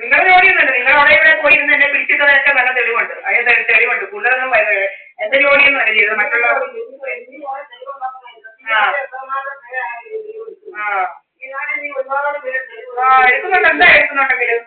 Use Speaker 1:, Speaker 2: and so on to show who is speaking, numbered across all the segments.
Speaker 1: നിങ്ങളുടെ ജോലിയൊന്നുമില്ല. നിങ്ങൾ അവിടെ ഇവിടെ പോയിരുന്ന് എന്നെ പിടിച്ചിട്ടതൊക്കെ നല്ല തെളിവുണ്ട്. അതിന് തെളിവുണ്ട്. കൂടുതലൊന്നും എന്റെ ജോലിയൊന്നും അല്ല ചെയ്തത്. മറ്റുള്ള എടുക്കുന്നുണ്ട്. എന്താ എടുക്കുന്നുണ്ടെങ്കിലും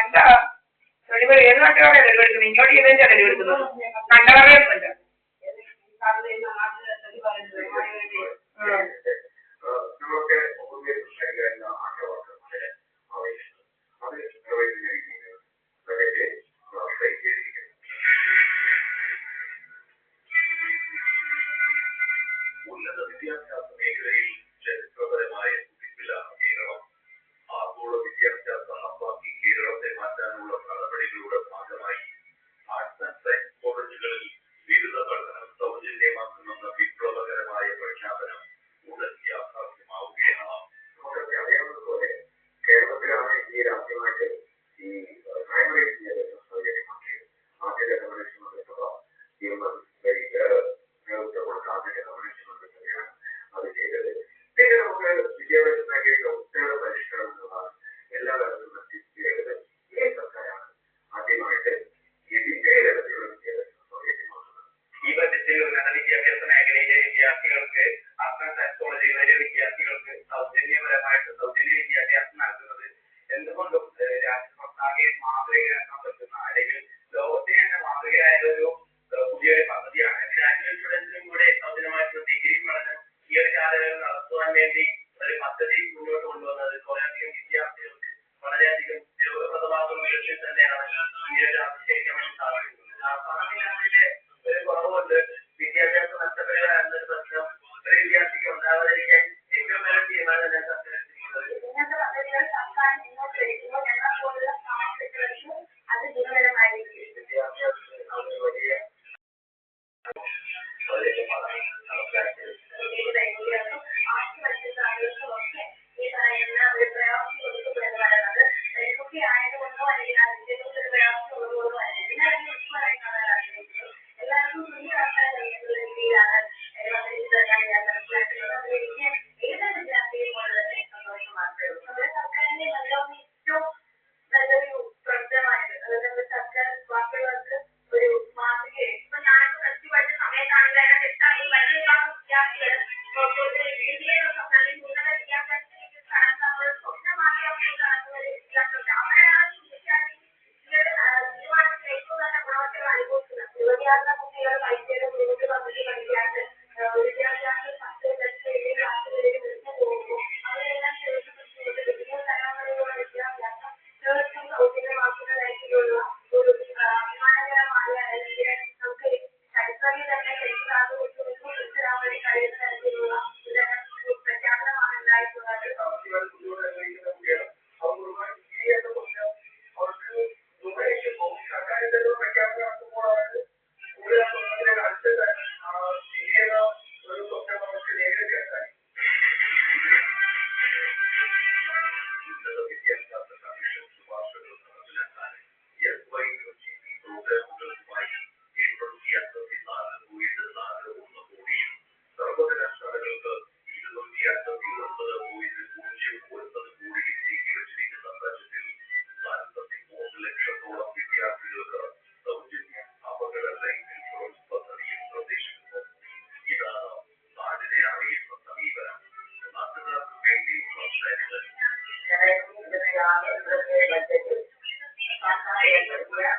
Speaker 1: എന്താ തെളിവ് ഏത് നാട്ടുകാരെ തെളിവെടുക്കുന്നത്? ഇങ്ങോട്ട് ചെയ്തതിന്റെ തെളിവെടുക്കുന്നത് കണ്ടവരെയൊന്നുമില്ല.
Speaker 2: ഉന്നത വിദ്യാഭ്യാസ മേഖലയിൽ ചരിത്രപരമായ കുതിപ്പിലാണ് കേരളം. ആഗോള വിദ്യാഭ്യാസ ഹബ്ബാക്കി കേരളത്തെ മാറ്റാനുള്ള നടപടികളുടെ ഭാഗമായി ആർട്സ് ആൻഡ് സയൻസ് കോളേജുകളിൽ ബിരുദ പഠനം സൗജന്യമാക്കുമെന്ന വിപ്ലവകരമായ പ്രഖ്യാപനം ഉടൻ യാഥാർത്ഥ്യമാവുകയാണ്. നമുക്കൊക്കെ അറിയാവുന്നതുപോലെ കേരളത്തിലാണ് ഈ രാജ്യമായിട്ട് ഈ പ്രൈമറി വിദ്യാഭ്യാസം സൗജന്യമാക്കിയത്. ആദ്യത്തെ കമ്മ്യൂണിസ്റ്റ് മന്ത്രിസഭ നേതൃത്വം ആദ്യത്തെ കമ്മ്യൂണിസ്റ്റ് മന്ത്രിസഭയാണ് അത് ചെയ്തത്. പിന്നെ നമുക്ക് വിദ്യാഭ്യാസ മേഖലയിൽ ഒട്ടേറെ പരിഷ്കരണങ്ങളാണ് എല്ലാ തരത്തിലുള്ള ചെയ്തത്. ഈ സർക്കാരാണ് ആദ്യമായിട്ട് ഈ വിദ്യാലയത്തിലുള്ള വിദ്യാഭ്യാസം സൗകര്യമാക്കുന്നത്. ഈ ബജറ്റിൽ ഉന്നത വിദ്യാഭ്യാസ മേഖലയിലെ വിദ്യാർത്ഥികൾക്ക് കോളേജുകളിലെ വിദ്യാർത്ഥികൾക്ക് സൗജന്യ വിദ്യാഭ്യാസം നൽകുന്നത് എന്തുകൊണ്ടും രാജ്യത്തൊട്ടാകെ മാതൃകയാക്കാൻ പറ്റുന്ന അല്ലെങ്കിൽ ലോകത്തിന് തന്നെ മാതൃകയായ ഒരു പുതിയൊരു പദ്ധതിയാണ്. ഗ്രാജുവേറ്റ് സ്റ്റുഡൻസിനും കൂടെ സൗജന്യമായിട്ടുള്ള ഡിഗ്രി പഠനം ഈ ഒരു കാലയളവിൽ നടത്തുവാൻ വേണ്ടി ഒരു പദ്ധതി മുന്നോട്ട് കൊണ്ടുവന്നത് കുറേയധികം വിദ്യാർത്ഥികൾക്ക് വളരെയധികം ഉപയോഗപ്രദമാകുന്ന വിഷയം തന്നെയാണ് ഈ ഒരു ആവിഷ്കരിക്കാൻ സാധിക്കുന്നത്. പണമില്ലാതെ ഒരു കുറവുകൊണ്ട് വിദ്യാഭ്യാസം നഷ്ടപ്പെടുക എന്നൊരു പ്രശ്നം ഒരു വിദ്യാർത്ഥിക്ക് ഉണ്ടാവാതിരിക്കാൻ ഏറ്റവും നല്ല തീരുമാനം ഞാൻ സംഘടിപ്പിക്കുന്നത്.
Speaker 3: ഇങ്ങനത്തെ പദ്ധതികൾ സർക്കാർ മുന്നോട്ട് വയ്ക്കുമ്പോൾ ഞങ്ങൾ പോലുള്ള സ്ഥാപനങ്ങൾക്ക് അത് ഗുണകരമായിരിക്കും.
Speaker 2: വലിയ
Speaker 3: ആർക്കും ഈ പറയുന്ന ഒരു പ്രയാസം കൊടുക്കപ്പെടുന്നു പറയുന്നത് പെൺകുട്ടി ആയതുകൊണ്ടോ അല്ലെങ്കിൽ അതിന്റെ ഒരു പ്രയാസം ഉള്ളതുകൊണ്ടോ അല്ല. എല്ലാവർക്കും ഇഷ്ടമായിട്ടാണ് ആഗ്രഹിക്കുന്നത്. എല്ലാവർക്കും തുല്യ ആൾക്കാർ എന്നുള്ള രീതിയിലാണ് ഞാൻ മനസ്സിലാക്കുന്നത്. എനിക്ക് ഏത് വിദ്യാർത്ഥിയും പോലെ തന്നെ സന്തോഷം മാത്രമേ ഉള്ളൂ. നമ്മുടെ സർക്കാരിന്റെ നല്ലോണം ഏറ്റവും നല്ലൊരു പ്രവർത്തനമായിട്ട് അതായത് നമ്മുടെ സർക്കാർ വാക്കുകൾക്ക് ഒരു മാതൃകയായി. ഇപ്പൊ ഞാനിപ്പോ പ്ലസ് ടു പഠിച്ച സമയത്താണെങ്കിൽ അതിനകത്ത് എട്ടാം വലിയ വിദ്യാർത്ഥികൾ ഉന്നത വിദ്യാഭ്യാസത്തിലേക്ക് കടക്കാനുള്ള സ്വപ്നമാക്കിയ നടക്കുന്ന വിദ്യാർത്ഥികൾ അവരാണ് വിദ്യാർത്ഥി തീരുമാനത്തിൽ ഏറ്റവും നല്ല ഗുണവത്തകൾ അനുഭവിക്കുന്നത്. യുവതിയാകുന്ന കുട്ടികൾ പൈസയുടെ മുന്നോട്ട് വന്നിട്ട് പഠിക്കാണ്ട് വിദ്യാഭ്യാസ ക്ലാസ്സുകളിലേക്ക് വിളിച്ചു പോകുമ്പോൾ അവരെല്ലാം പുതിയ തലമുറയിലുള്ള വിദ്യാഭ്യാസം തീർത്തും സൗജന്യമാക്കുന്നതായിട്ടുള്ള ഒരു അഭിമാനകരമായ അല്ലെങ്കിൽ നമുക്ക് ചരിത്രത്തിൽ തന്നെ മനസ്സിലാക്കാൻ വേണ്ടി കഴിയുന്ന തരത്തിലുള്ള ഒരു പ്രഖ്യാപനമാണ് ഉണ്ടായിട്ടുള്ളത്.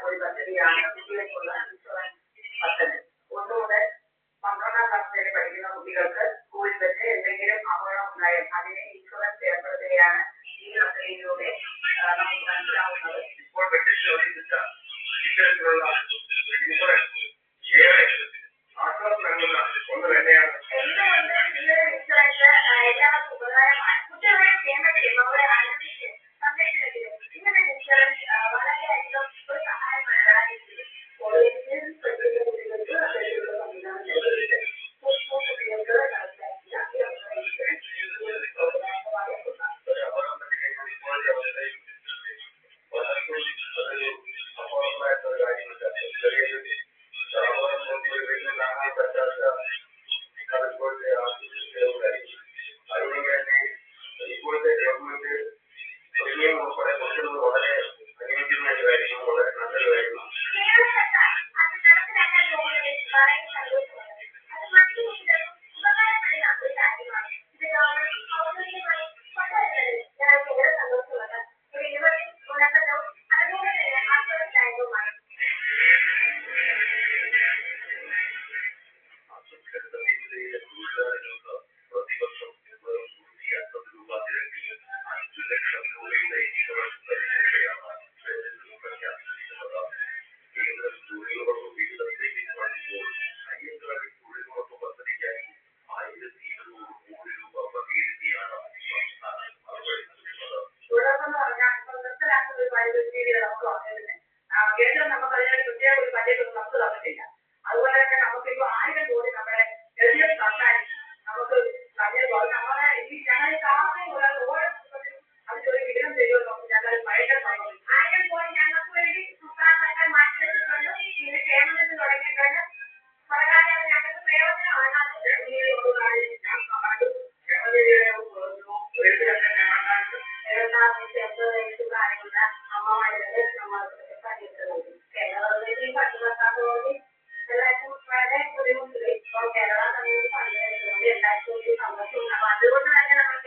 Speaker 3: ഒരു പദ്ധതിയാണ് കുട്ടികൾക്കുള്ള ഇൻഷുറൻസ് പദ്ധതി. 1 മുതൽ 12ാം ക്ലാസ് വരെ പഠിക്കുന്ന കുട്ടികൾക്ക് സ്കൂളിൽ വെച്ച് എന്തെങ്കിലും അപകടം ഉണ്ടായാൽ അതിനെ ഇൻഷുറൻസ് ഏർപ്പെടുത്തുകയാണ് ഈ പദ്ധതിയിലൂടെ നമുക്ക് മനസ്സിലാവുന്നത്.
Speaker 2: ഇപ്പോൾ ഇത്തരത്തിലുള്ള ഇൻഷുറൻസ് ഏറെ ആശ്വാസം നൽകുന്ന ഒന്ന് തന്നെയാണ്.
Speaker 3: എന്തുകൊണ്ട് ഈ ഒരു ഇൻഷുറൻസ് എല്ലാവർക്കും ഉപകാരമാണ്. കുട്ടികളുടെ ക്ഷേമത്തിലും അവരെ ആരോഗ്യത്തിലും സംരക്ഷണത്തിലും ഇങ്ങനെ ഇൻഷുറൻസ് വളരെയധികം ഒരു സഹായമാണ്. കോളേജിൽ പഠിക്കുന്ന കുട്ടികൾക്ക് അതിലുള്ള സംവിധാനം നൽകുന്നുണ്ട്. കുട്ടികൾക്ക്
Speaker 2: അതുകൊണ്ട്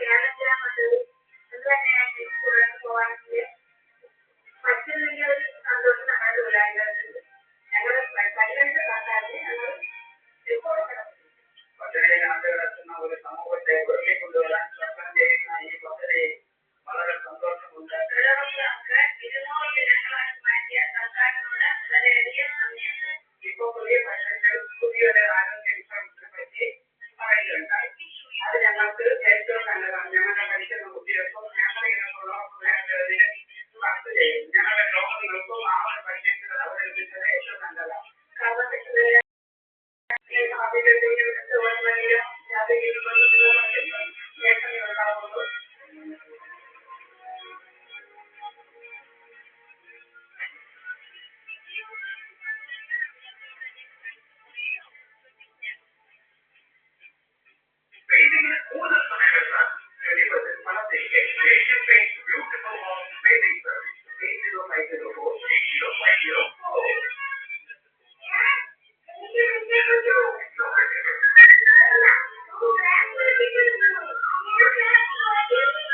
Speaker 3: കേരളത്തിലാണ് അത് തന്നെയാണ് തുടർന്ന് പോകാൻ